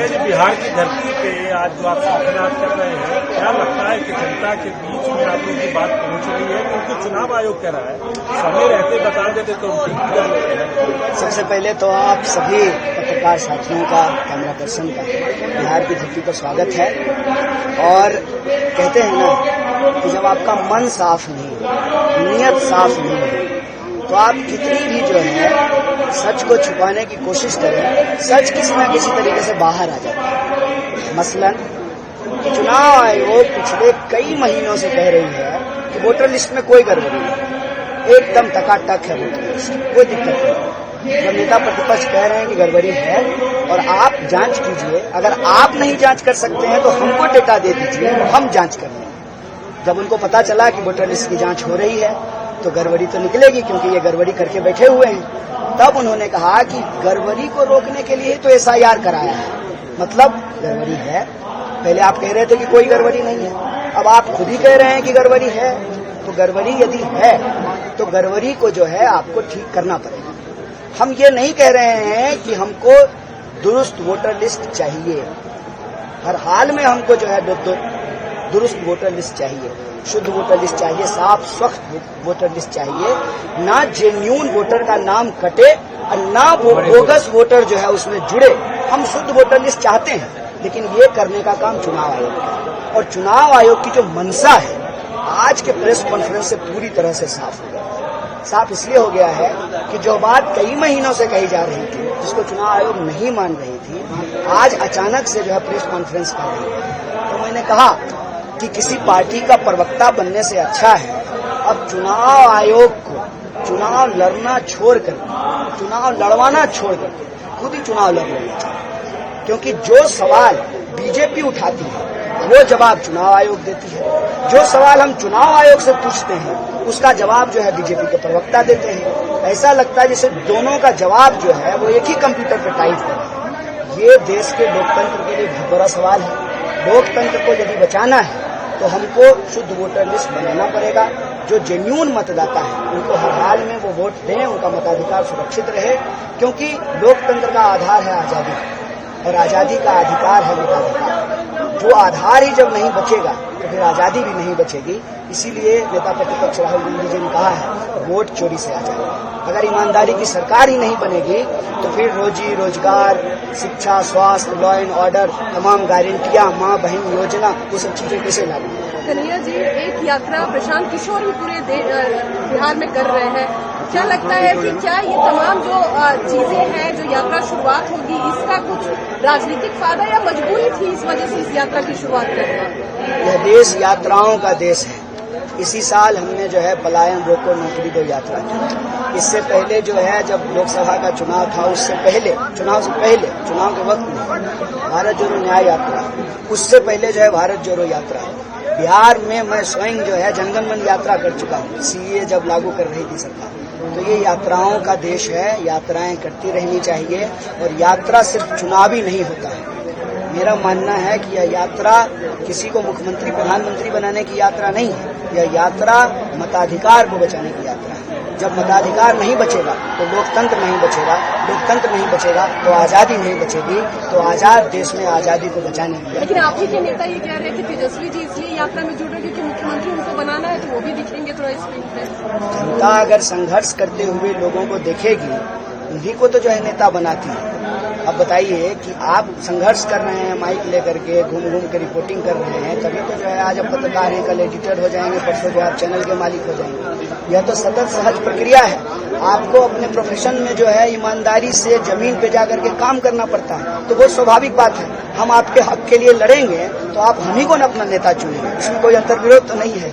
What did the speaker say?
जी, बिहार की धरती पे आज जो आप साधनाथ कर रहे हैं, क्या लगता है कि जनता के बीच में आप लोगों की बात पहुंच रही है? क्योंकि चुनाव आयोग कह रहा है समय रहते बता देते तो ठीक कर लेते हैं। सबसे पहले तो आप सभी पत्रकार साथियों का, कैमरा पर्सन का बिहार की धरती पर स्वागत है। और कहते हैं ना कि जब आपका मन साफ नहीं, नीयत साफ नहीं है, तो आप कितनी भी जो है सच को छुपाने की कोशिश करें, सच किसी न किसी तरीके से बाहर आ जाता है। मसलन चुनाव आयोग पिछले कई महीनों से कह रही है कि वोटर लिस्ट में कोई गड़बड़ी नहीं, एकदम टकाटक है वोटर लिस्ट, कोई दिक्कत नहीं। जब नेता प्रतिपक्ष कह रहे हैं कि गड़बड़ी है और आप जांच कीजिए, अगर आप नहीं जांच कर सकते हैं तो हमको डेटा दे दीजिए, हम जांच कर लेंगे। जब उनको पता चला कि वोटर लिस्ट की जांच हो रही है तो गड़बड़ी तो निकलेगी, क्योंकि ये गड़बड़ी करके बैठे हुए हैं। तब उन्होंने कहा कि गड़बड़ी को रोकने के लिए तो एसआईआर कराया है, मतलब गड़बड़ी है। पहले आप कह रहे थे कि कोई गड़बड़ी नहीं है, अब आप खुद ही कह रहे हैं कि गड़बड़ी है। तो गड़बड़ी यदि है तो गड़बड़ी को जो है आपको ठीक करना पड़ेगा। हम ये नहीं कह रहे हैं कि हमको दुरुस्त वोटर लिस्ट चाहिए, हर हाल में हमको जो है दुरुस्त वोटर लिस्ट चाहिए, शुद्ध वोटर लिस्ट चाहिए, साफ स्वच्छ वोटर लिस्ट चाहिए, ना जेन्यून वोटर का नाम कटे और ना वो बोगस वोटर जो है उसमें जुड़े। हम शुद्ध वोटर लिस्ट चाहते हैं, लेकिन ये करने का काम चुनाव आयोग का है। और चुनाव आयोग की जो मंशा है आज के प्रेस कॉन्फ्रेंस से पूरी तरह से साफ हो गया है। साफ इसलिए हो गया है कि जो बात कई महीनों से कही जा रही थी, जिसको चुनाव आयोग नहीं मान रही थी, आज अचानक से जो है प्रेस कॉन्फ्रेंस कर रही है। तो मैंने कहा कि किसी पार्टी का प्रवक्ता बनने से अच्छा है अब चुनाव आयोग को चुनाव लड़ना छोड़कर, चुनाव लड़वाना छोड़कर खुद ही चुनाव लड़ लेना चाहिए। क्योंकि जो सवाल बीजेपी उठाती है वो जवाब चुनाव आयोग देती है, जो सवाल हम चुनाव आयोग से पूछते हैं उसका जवाब जो है बीजेपी के प्रवक्ता देते हैं। ऐसा लगता है जैसे दोनों का जवाब जो है वो एक ही कंप्यूटर पर टाइप कर रहे हैं। ये देश के लोकतंत्र के लिए बहुत बड़ा सवाल है। लोकतंत्र को यदि बचाना है तो हमको शुद्ध वोटर लिस्ट बनाना पड़ेगा। जो जेन्यून मतदाता है उनको हर हाल में वो वोट दें, उनका मताधिकार सुरक्षित रहे, क्योंकि लोकतंत्र का आधार है आजादी और आजादी का अधिकार है मताधिकार। जो आधार ही जब नहीं बचेगा तो फिर आजादी भी नहीं बचेगी। इसीलिए नेता प्रतिपक्ष राहुल गांधी जी ने कहा है वोट चोरी से आ जाएगा। अगर ईमानदारी की सरकार ही नहीं बनेगी तो फिर रोजी रोजगार, शिक्षा, स्वास्थ्य, लॉ एंड ऑर्डर, तमाम गारंटियां, माँ बहन योजना, वो सब चीजें कैसे लागू? कन्हैया जी, एक यात्रा प्रशांत किशोर भी पूरे बिहार में कर रहे हैं। क्या लगता है कि क्या ये तमाम जो चीजें हैं, जो यात्रा शुरुआत होगी, इसका कुछ राजनीतिक फायदा या मजबूरी थी इस वजह से इस यात्रा की शुरुआत करना? यह देश यात्राओं का देश है। इसी साल हमने जो है पलायन रोको नौकरी दो यात्रा की। इससे पहले जो है जब लोकसभा का चुनाव था, उससे पहले, चुनाव से पहले, चुनाव के वक्त में भारत जोड़ो न्याय यात्रा, उससे पहले जो है भारत जोड़ो यात्रा। बिहार में मैं स्वयं जो है जनगण मन यात्रा कर चुका हूँ, सीए जब लागू कर रही थी सरकार। तो ये यात्राओं का देश है, यात्राएं करती रहनी चाहिए। और यात्रा सिर्फ चुनावी नहीं होता है। मेरा मानना है कि यह यात्रा किसी को मुख्यमंत्री प्रधानमंत्री बनाने की यात्रा नहीं है, यह यात्रा मताधिकार को बचाने की यात्रा है। जब मताधिकार नहीं बचेगा तो लोकतंत्र नहीं बचेगा, लोकतंत्र नहीं बचेगा तो आजादी नहीं बचेगी। तो आजाद देश में आजादी को बचाने की। लेकिन आप ही के नेता ये कह रहे हैं कि तेजस्वी जी इसलिए यात्रा में जुड़ रहे क्योंकि मुख्यमंत्री उनको बनाना है, तो वो भी दिखेंगे थोड़ा स्क्रीन पे। जनता अगर संघर्ष करते हुए लोगों को देखेगी, उन्हीं को तो जो है नेता बनाती है। अब बताइए कि आप संघर्ष कर रहे हैं, माइक लेकर के घूम घूम के रिपोर्टिंग कर रहे हैं, तभी तो जो है आज आप पत्रकार हैं, कल एडिटर हो जाएंगे, परसों जो आप चैनल के मालिक हो जाएंगे। यह तो सतत सहज प्रक्रिया है। आपको अपने प्रोफेशन में जो है ईमानदारी से जमीन पे जाकर के काम करना पड़ता है, तो बहुत स्वाभाविक बात है। हम आपके हक के लिए लड़ेंगे तो आप हम ही को न अपना नेता चुनेंगे, इसमें कोई अंतर्विरोध तो नहीं है।